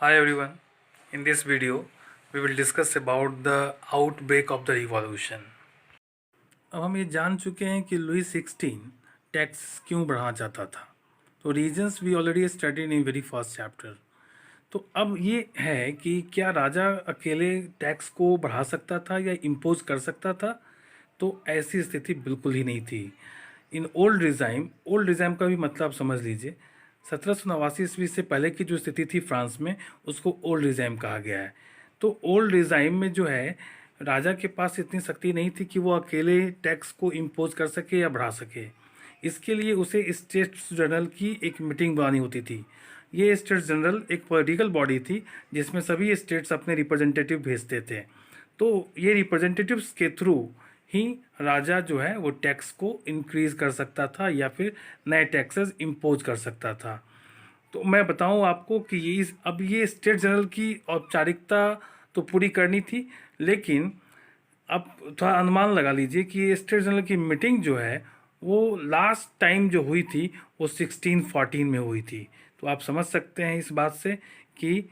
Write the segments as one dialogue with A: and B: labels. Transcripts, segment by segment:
A: Hi everyone. In this video, we will discuss about the outbreak of the revolution. अब हम ये जान चुके हैं कि लुई 16 टैक्स क्यों बढ़ाना चाहता था। तो reasons we already studied in very first chapter. तो अब ये है कि क्या राजा अकेले टैक्स को बढ़ा सकता था या इम्पोज कर सकता था। तो ऐसी स्थिति बिल्कुल ही नहीं थी। इन ओल्ड रिजाइम का भी मतलब समझ लीजिए। 1789 ईस्वी से पहले की जो स्थिति थी फ्रांस में, उसको ओल्ड रिजाइम कहा गया है। तो ओल्ड रिजाइम में जो है, राजा के पास इतनी शक्ति नहीं थी कि वो अकेले टैक्स को इम्पोज कर सके या बढ़ा सके। इसके लिए उसे स्टेट्स जनरल की एक मीटिंग बुलानी होती थी। ये स्टेट्स जनरल एक पॉलिटिकल बॉडी थी जिसमें सभी स्टेट्स अपने रिप्रेजेंटेटिव भेजते थे। तो ये रिप्रेजेंटेटिव्स के थ्रू ही राजा जो है वो टैक्स को इंक्रीज कर सकता था या फिर नए टैक्सेस इम्पोज कर सकता था। तो मैं बताऊं आपको कि अब ये स्टेट जनरल की औपचारिकता तो पूरी करनी थी, लेकिन अब थोड़ा अनुमान लगा लीजिए कि ये स्टेट जनरल की मीटिंग जो है वो लास्ट टाइम जो हुई थी वो 1614 में हुई थी। तो आप समझ सकते हैं इस बात से कि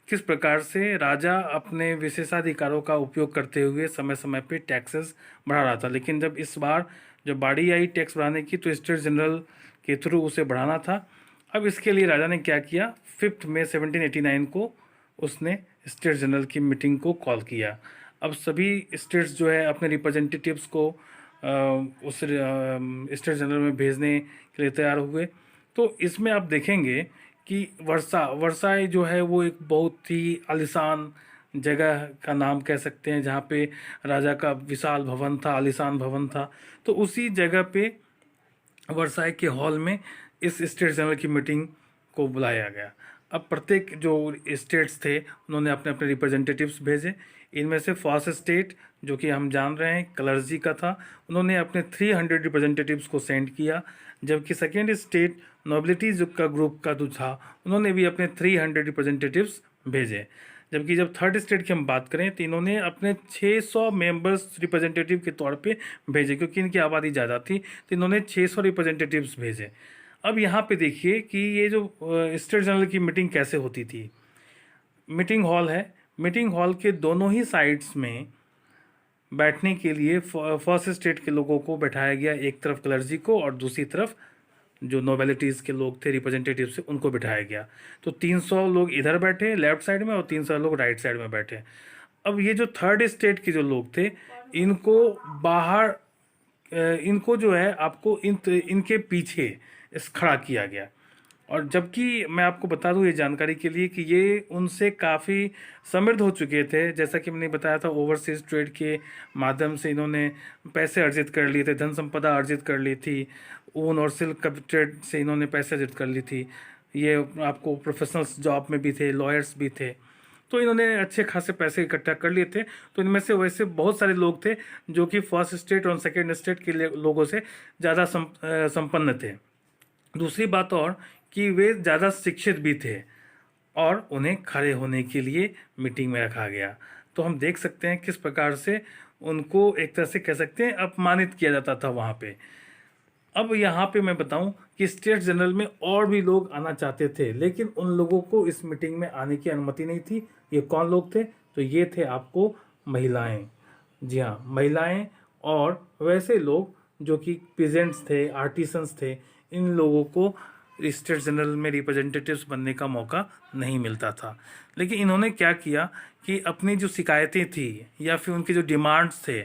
A: किस प्रकार से राजा अपने विशेषाधिकारों का उपयोग करते हुए समय समय पे टैक्सेस बढ़ा रहा था। लेकिन जब इस बार जब बारी आई टैक्स बढ़ाने की, तो स्टेट जनरल के थ्रू उसे बढ़ाना था। अब इसके लिए राजा ने क्या किया, 5 मई 1789 को उसने स्टेट जनरल की मीटिंग को कॉल किया। अब सभी स्टेट्स जो है अपने रिप्रेजेंटेटिव्स को उस स्टेट जनरल में भेजने के लिए तैयार हुए। तो इसमें आप देखेंगे कि वर्साई जो है वो एक बहुत ही आलिशान जगह का नाम कह सकते हैं, जहाँ पे राजा का विशाल भवन था, आलिशान भवन था। तो उसी जगह पे वर्साई के हॉल में इस स्टेट जनरल की मीटिंग को बुलाया गया। अब प्रत्येक जो स्टेट्स थे उन्होंने अपने अपने रिप्रेजेंटेटिव्स भेजे। इनमें से फर्स्ट स्टेट जो कि हम जान रहे हैं कलर्जी का था, उन्होंने अपने 300 रिप्रेजेंटेटिव्स को सेंड किया। जबकि सेकेंड स्टेट नोबिलिटीज का ग्रुप का जो था, उन्होंने भी अपने 300 रिप्रेजेंटेटिव्स भेजे। जबकि जब थर्ड स्टेट की हम बात करें तो इन्होंने अपने 600 मेंबर्स रिप्रेजेंटेटिव के तौर पे भेजे, क्योंकि इनकी आबादी ज़्यादा थी तो इन्होंने 600 रिप्रेजेंटेटिव्स भेजे। अब यहाँ पे देखिए कि ये जो स्टेट जनरल की मीटिंग कैसे होती थी। मीटिंग हॉल है, मीटिंग हॉल के दोनों ही साइड्स में बैठने के लिए फर्स्ट स्टेट के लोगों को बैठाया गया, एक तरफ क्लर्जी को और दूसरी तरफ जो नोबेलिटीज़ के लोग थे रिप्रेजेंटेटिव से उनको बिठाया गया। तो 300 लोग इधर बैठे लेफ्ट साइड में और 300 लोग राइट साइड में बैठे। अब ये जो थर्ड स्टेट के जो लोग थे, इनको बाहर इनको जो है आपको इनके पीछे खड़ा किया गया। और जबकि मैं आपको बता दूं ये जानकारी के लिए कि ये उनसे काफ़ी समृद्ध हो चुके थे। जैसा कि मैंने बताया था, ओवरसीज ट्रेड के माध्यम से इन्होंने पैसे अर्जित कर लिए थे, धन संपदा अर्जित कर ली थी। ऊन और सिल्क ट्रेड से इन्होंने पैसे अर्जित कर ली थी। ये आपको प्रोफेशनल्स जॉब में भी थे, लॉयर्स भी थे। तो इन्होंने अच्छे खासे पैसे इकट्ठा कर लिए थे। तो इनमें से वैसे बहुत सारे लोग थे जो कि फर्स्ट स्टेट और सेकेंड स्टेट के लोगों से ज़्यादा संपन्न थे। दूसरी बात और कि वे ज़्यादा शिक्षित भी थे और उन्हें खड़े होने के लिए मीटिंग में रखा गया। तो हम देख सकते हैं किस प्रकार से उनको एक तरह से कह सकते हैं अपमानित किया जाता था वहाँ पे। अब यहाँ पे मैं बताऊं कि स्टेट जनरल में और भी लोग आना चाहते थे, लेकिन उन लोगों को इस मीटिंग में आने की अनुमति नहीं थी। ये कौन लोग थे? तो ये थे आपको महिलाएं। जी हाँ, महिलाएं और वैसे लोग जो कि पीजेंट्स थे, आर्टिसंस थे। इन लोगों को स्टेट जनरल में रिप्रेजेंटेटिव्स बनने का मौका नहीं मिलता था। लेकिन इन्होंने क्या किया कि अपनी जो शिकायतें थी या फिर उनके जो डिमांड्स थे,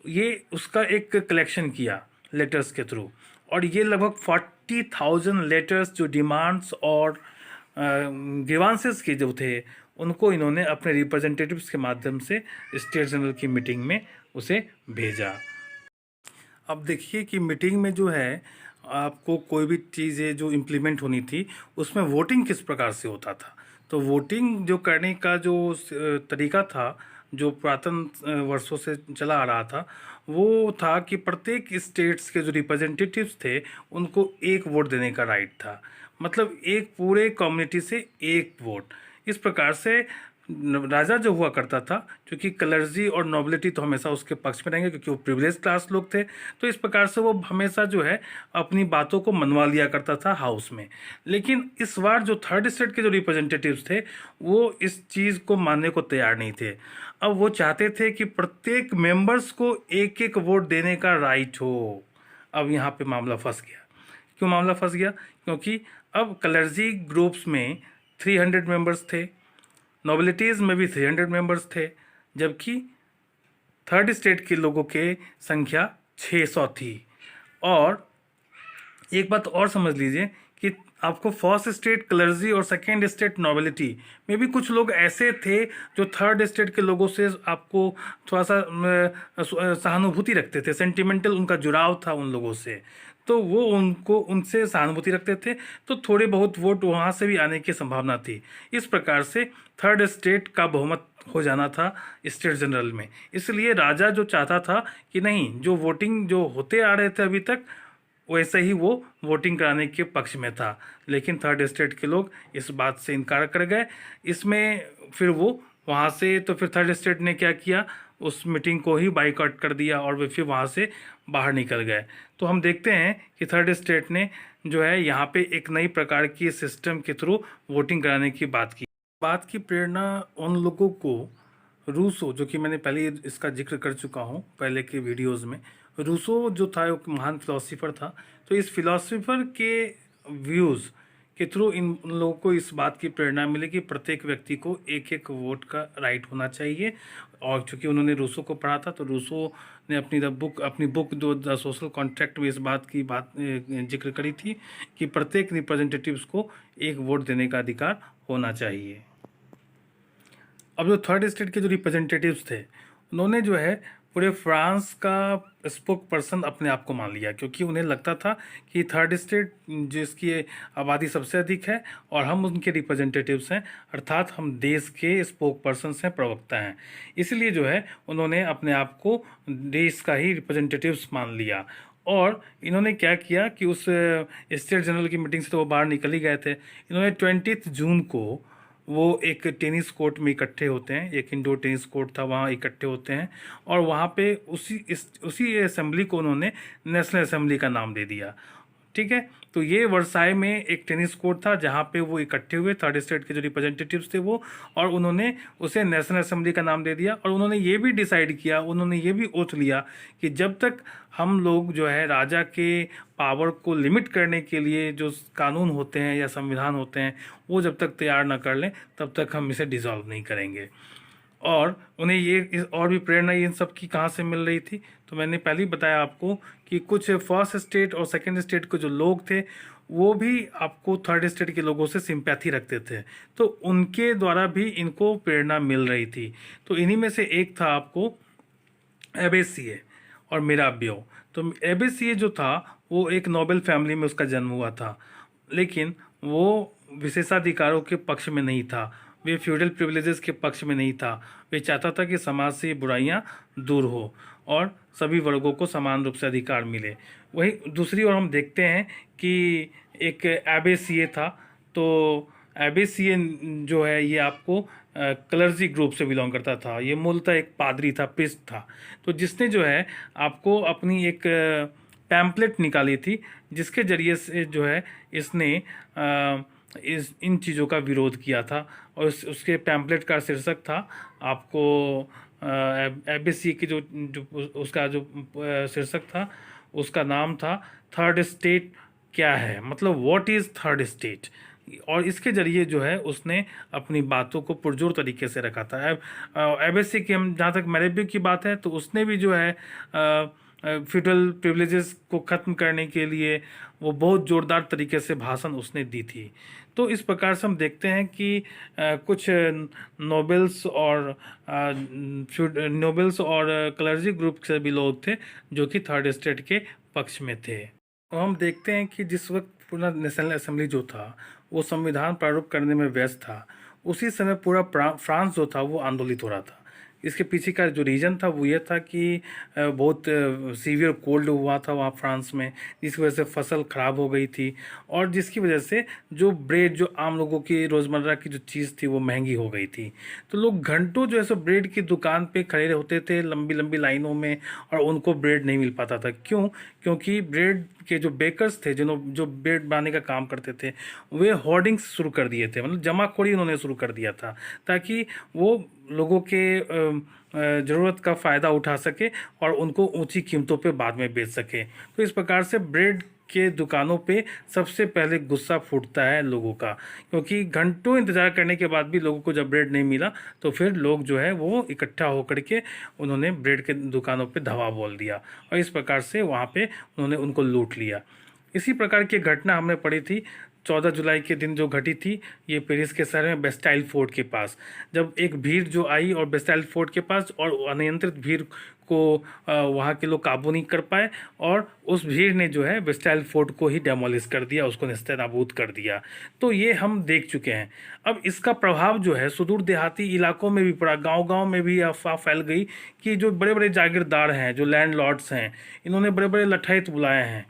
A: ये उसका एक कलेक्शन किया लेटर्स के थ्रू। और ये लगभग 40,000 लेटर्स जो डिमांड्स और ग्रीवांसेस के जो थे, उनको इन्होंने अपने रिप्रेजेंटेटिव्स के माध्यम से स्टेट जनरल की मीटिंग में उसे भेजा। अब देखिए कि मीटिंग में जो है आपको कोई भी चीज़ें जो इम्प्लीमेंट होनी थी उसमें वोटिंग किस प्रकार से होता था। तो वोटिंग जो करने का जो तरीका था, जो पुरातन वर्षों से चला आ रहा था, वो था कि प्रत्येक स्टेट्स के जो रिप्रेजेंटेटिव्स थे उनको एक वोट देने का राइट था। मतलब एक पूरे कम्युनिटी से एक वोट। इस प्रकार से राजा जो हुआ करता था, क्योंकि क्लर्जी और नोबिलिटी तो हमेशा उसके पक्ष में रहेंगे क्योंकि वो प्रिविलेज क्लास लोग थे, तो इस प्रकार से वो हमेशा जो है अपनी बातों को मनवा लिया करता था हाउस में। लेकिन इस बार जो थर्ड स्टेट के जो रिप्रेजेंटेटिव्स थे वो इस चीज़ को मानने को तैयार नहीं थे। अब वो चाहते थे कि प्रत्येक मेंबर्स को एक एक वोट देने का राइट हो। अब यहाँ पे मामला फंस गया। क्यों मामला फंस गया? क्योंकि अब क्लर्जी ग्रुप्स में 300 मेंबर्स थे, नोबिलिटीज़ में भी 300 मेंबर्स थे, जबकि थर्ड स्टेट के लोगों के संख्या 600 थी। और एक बात और समझ लीजिए कि आपको फर्स्ट स्टेट क्लर्जी और सेकेंड स्टेट नोबिलिटी में भी कुछ लोग ऐसे थे जो थर्ड स्टेट के लोगों से आपको थोड़ा सा सहानुभूति रखते थे, सेंटिमेंटल उनका जुड़ाव था उन लोगों से, तो वो उनसे सहानुभूति रखते थे, तो थोड़े बहुत वोट वहाँ से भी आने की संभावना थी। इस प्रकार से थर्ड स्टेट का बहुमत हो जाना था स्टेट जनरल में। इसलिए राजा जो चाहता था कि नहीं, जो वोटिंग जो होते आ रहे थे अभी तक वैसे ही वो वोटिंग कराने के पक्ष में था, लेकिन थर्ड स्टेट के लोग इस बात से इनकार कर गए। इसमें फिर वो वहाँ से, तो फिर थर्ड स्टेट ने क्या किया, उस मीटिंग को ही बाइकआउट कर दिया और वे फिर वहाँ से बाहर निकल गए। तो हम देखते हैं कि थर्ड स्टेट ने जो है यहाँ पे एक नई प्रकार की सिस्टम के थ्रू वोटिंग कराने की बात की। बात की प्रेरणा उन लोगों को रूसो, जो कि मैंने पहले इसका जिक्र कर चुका हूँ पहले के वीडियोज़ में, रूसो जो था एक महान फिलोसोफर था, तो इस फिलोसोफर के व्यूज़ के थ्रू इन लोगों को इस बात की प्रेरणा मिली कि प्रत्येक व्यक्ति को एक एक वोट का राइट होना चाहिए। और चूँकि उन्होंने रूसो को पढ़ा था, तो रूसो ने अपनी बुक जो द सोशल कॉन्ट्रैक्ट में इस बात की जिक्र करी थी कि प्रत्येक रिप्रेजेंटेटिव्स को एक वोट देने का अधिकार होना चाहिए। अब जो थर्ड स्टेट के जो रिप्रेजेंटेटिव्स थे, उन्होंने जो है पूरे फ्रांस का स्पोक पर्सन अपने आप को मान लिया, क्योंकि उन्हें लगता था कि थर्ड स्टेट जिसकी आबादी सबसे अधिक है और हम उनके रिप्रेजेंटेटिव्स हैं, अर्थात हम देश के स्पोक पर्सन्स हैं, प्रवक्ता हैं। इसलिए जो है उन्होंने अपने आप को देश का ही रिप्रेजेंटेटिव्स मान लिया। और इन्होंने क्या किया कि उस स्टेट जनरल की मीटिंग से तो वो बाहर निकल ही गए थे। इन्होंने 20 जून को वो एक टेनिस कोर्ट में इकट्ठे होते हैं, एक इंडोर टेनिस कोर्ट था, वहाँ इकट्ठे होते हैं और वहाँ पे उसी असेंबली को उन्होंने नेशनल असेंबली का नाम दे दिया। ठीक है, तो ये वर्साई में एक टेनिस कोर्ट था जहाँ पे वो इकट्ठे हुए, थर्ड स्टेट के जो रिप्रेजेंटेटिव्स थे वो, और उन्होंने उसे नेशनल असेंबली का नाम दे दिया। और उन्होंने ये भी डिसाइड किया, उन्होंने ये भी ओथ लिया कि जब तक हम लोग जो है राजा के पावर को लिमिट करने के लिए जो कानून होते हैं या संविधान होते हैं वो जब तक तैयार ना कर लें तब तक हम इसे डिसॉल्व नहीं करेंगे। और उन्हें ये और भी प्रेरणा इन सब की कहाँ से मिल रही थी, तो मैंने पहले ही बताया आपको कि कुछ फर्स्ट स्टेट और सेकंड स्टेट के जो लोग थे वो भी आपको थर्ड स्टेट के लोगों से सिंपैथी रखते थे, तो उनके द्वारा भी इनको प्रेरणा मिल रही थी। तो इन्हीं में से एक था आपको एबेसिए और मिराबियो। तो एबेसिए जो था वो एक नोबेल फैमिली में उसका जन्म हुआ था, लेकिन वो विशेषाधिकारों के पक्ष में नहीं था, वे फ्यूडल प्रिविलेजेस के पक्ष में नहीं था। वे चाहता था कि समाज से बुराइयां दूर हो और सभी वर्गों को समान रूप से अधिकार मिले। वहीं दूसरी ओर हम देखते हैं कि एक एबेसिए था, तो एबेसिए जो है ये आपको क्लर्जी ग्रुप से बिलोंग करता था। ये मूलतः एक पादरी था, प्रीस्ट था, तो जिसने जो है आपको अपनी एक पैम्पलेट निकाली थी जिसके जरिए से जो है इसने इन चीज़ों का विरोध किया था। और उसके पैम्पलेट का शीर्षक था आपको एबीसी की जो उसका जो शीर्षक था उसका नाम था थर्ड स्टेट क्या है, मतलब व्हाट इज़ थर्ड स्टेट। और इसके जरिए जो है उसने अपनी बातों को पुरजोर तरीके से रखा था। एबीसी की हम जहाँ तक मैरेबियो की बात है तो उसने भी जो है फ्यूडल प्रिविलेजेस को ख़त्म करने के लिए वो बहुत ज़ोरदार तरीके से भाषण उसने दी थी। तो इस प्रकार से हम देखते हैं कि कुछ नोबेल्स और क्लर्जी ग्रुप से भी लोग थे जो कि थर्ड स्टेट के पक्ष में थे। तो हम देखते हैं कि जिस वक्त पूरा नेशनल असेंबली जो था वो संविधान प्रारूप करने में व्यस्त था, उसी समय पूरा फ्रांस जो था वो आंदोलित हो रहा था। इसके पीछे का जो रीज़न था वो ये था कि बहुत सीवियर कोल्ड हुआ था वहाँ फ्रांस में, जिसकी वजह से फसल ख़राब हो गई थी और जिसकी वजह से जो ब्रेड, जो आम लोगों की रोज़मर्रा की जो चीज़ थी वो महंगी हो गई थी। तो लोग घंटों जो है सो ब्रेड की दुकान पे खड़े होते थे लंबी लंबी लाइनों में, और उनको ब्रेड नहीं मिल पाता था। क्यों? क्योंकि ब्रेड के जो बेकर्स थे, जो ब्रेड बनाने का काम करते थे, वे होर्डिंग्स शुरू कर दिए थे, मतलब जमाखोरी उन्होंने शुरू कर दिया था, ताकि वो लोगों के ज़रूरत का फ़ायदा उठा सके और उनको ऊंची कीमतों पे बाद में बेच सके। तो इस प्रकार से ब्रेड के दुकानों पे सबसे पहले गुस्सा फूटता है लोगों का, क्योंकि घंटों इंतज़ार करने के बाद भी लोगों को जब ब्रेड नहीं मिला तो फिर लोग जो है वो इकट्ठा होकर के उन्होंने ब्रेड के दुकानों पे धावा बोल दिया और इस प्रकार से वहाँ पे उन्होंने उनको लूट लिया। इसी प्रकार की घटना हमने पढ़ी थी 14 जुलाई के दिन जो घटी थी, ये पेरिस के शहर में बेस्टाइल फोर्ट के पास, जब एक भीड़ जो आई और बेस्टाइल फोर्ट के पास, और अनियंत्रित भीड़ को वहाँ के लोग काबू नहीं कर पाए और उस भीड़ ने जो है बेस्टाइल फोर्ट को ही डेमोलिश कर दिया, उसको नेस्तनाबूद कर दिया। तो ये हम देख चुके हैं। अब इसका प्रभाव जो है सुदूर देहाती इलाकों में भी पड़ा, गांव-गांव में भी अफवाह फैल गई कि जो बड़े बड़े जागीरदार हैं, जो लैंडलॉर्ड्स हैं, इन्होंने बड़े बड़े लठाइत बुलाए हैं,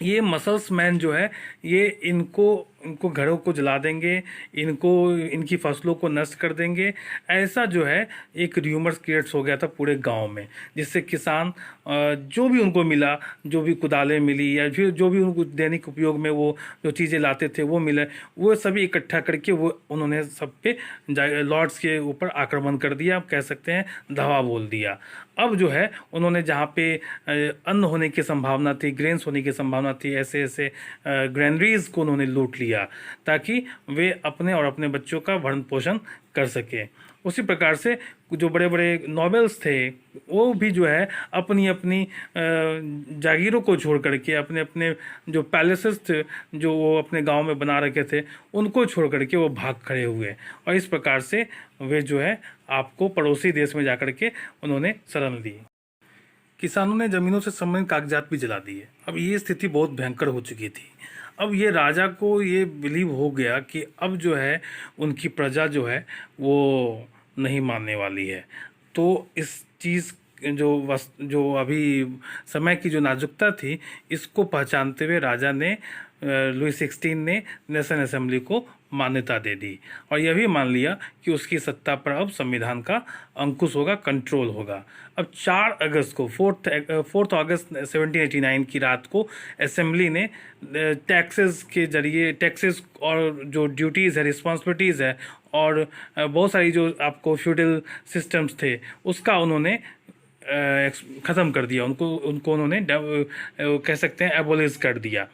A: ये मसल्स मैन जो है ये इनको घरों को जला देंगे, इनकी फसलों को नष्ट कर देंगे। ऐसा जो है एक र्यूमर्स क्रिएट्स हो गया था पूरे गांव में, जिससे किसान जो भी उनको मिला, जो भी कुदालें मिली या फिर जो भी उनको दैनिक उपयोग में वो जो चीज़ें लाते थे वो मिले, वो सभी इकट्ठा करके वो उन्होंने सब पे लॉर्ड्स के ऊपर आक्रमण कर दिया, आप कह सकते हैं धावा बोल दिया। अब जो है उन्होंने जहाँ पे अन्न होने की संभावना थी, ग्रेन्स होने की संभावना थी, ऐसे ऐसे ग्रैनरीज को उन्होंने लूट लिया ताकि वे अपने और अपने बच्चों का भरण पोषण कर सके। उसी प्रकार से जो बड़े बड़े नॉबल्स थे वो भी जो है अपनी अपनी जागीरों को छोड़ करके, अपने अपने जो पैलेसेस थे जो वो अपने गांव में बना रखे थे, उनको छोड़ करके वो भाग खड़े हुए और इस प्रकार से वे जो है आपको पड़ोसी देश में जाकर के उन्होंने शरण ली। किसानों ने ज़मीनों से संबंधित कागजात भी जला दिए। अब ये स्थिति बहुत भयंकर हो चुकी थी। अब ये राजा को ये बिलीव हो गया कि अब जो है उनकी प्रजा जो है वो नहीं मानने वाली है। तो इस चीज़ जो अभी समय की जो नाजुकता थी, इसको पहचानते हुए राजा ने लुई 16 ने नेशनल असेंबली को मान्यता दे दी और यह भी मान लिया कि उसकी सत्ता पर अब संविधान का अंकुश होगा, कंट्रोल होगा। अब 4 अगस्त को 4 अगस्त 1789 की रात को असेंबली ने टैक्सेस के जरिए, टैक्सेस और जो ड्यूटीज़ है, रिस्पॉन्सिबिलिटीज़ है और बहुत सारी जो आपको फ्यूडल सिस्टम्स थे उसका उन्होंने ख़त्म कर दिया, उनको उन्होंने कह सकते हैं एबोलिश कर दिया।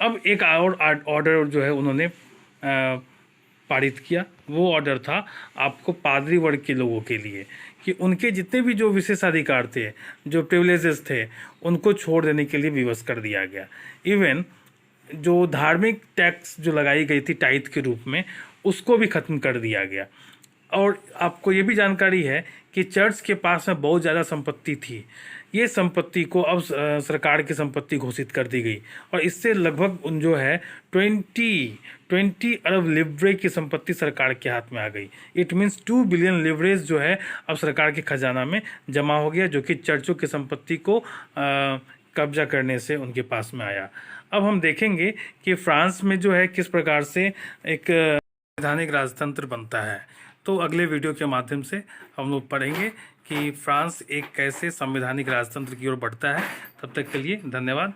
A: अब एक और ऑर्डर जो है उन्होंने पारित किया। वो ऑर्डर था आपको पादरी वर्ग के लोगों के लिए कि उनके जितने भी जो विशेषाधिकार थे, जो प्रिविलेजेस थे, उनको छोड़ देने के लिए विवश कर दिया गया। इवन जो धार्मिक टैक्स जो लगाई गई थी टाइथ के रूप में, उसको भी ख़त्म कर दिया गया। और आपको ये भी जानकारी है कि चर्च के पास में बहुत ज़्यादा संपत्ति थी, ये संपत्ति को अब सरकार की संपत्ति घोषित कर दी गई और इससे लगभग जो है 20 अरब लिवरे की संपत्ति सरकार के हाथ में आ गई। इट मीन्स 2 बिलियन लिवरेज जो है अब सरकार के खजाना में जमा हो गया, जो कि चर्चों की संपत्ति को कब्जा करने से उनके पास में आया। अब हम देखेंगे कि फ्रांस में जो है किस प्रकार से एक संवैधानिक राजतंत्र बनता है। तो अगले वीडियो के माध्यम से हम लोग पढ़ेंगे कि फ्रांस एक कैसे संवैधानिक राजतंत्र की ओर बढ़ता है। तब तक के लिए धन्यवाद।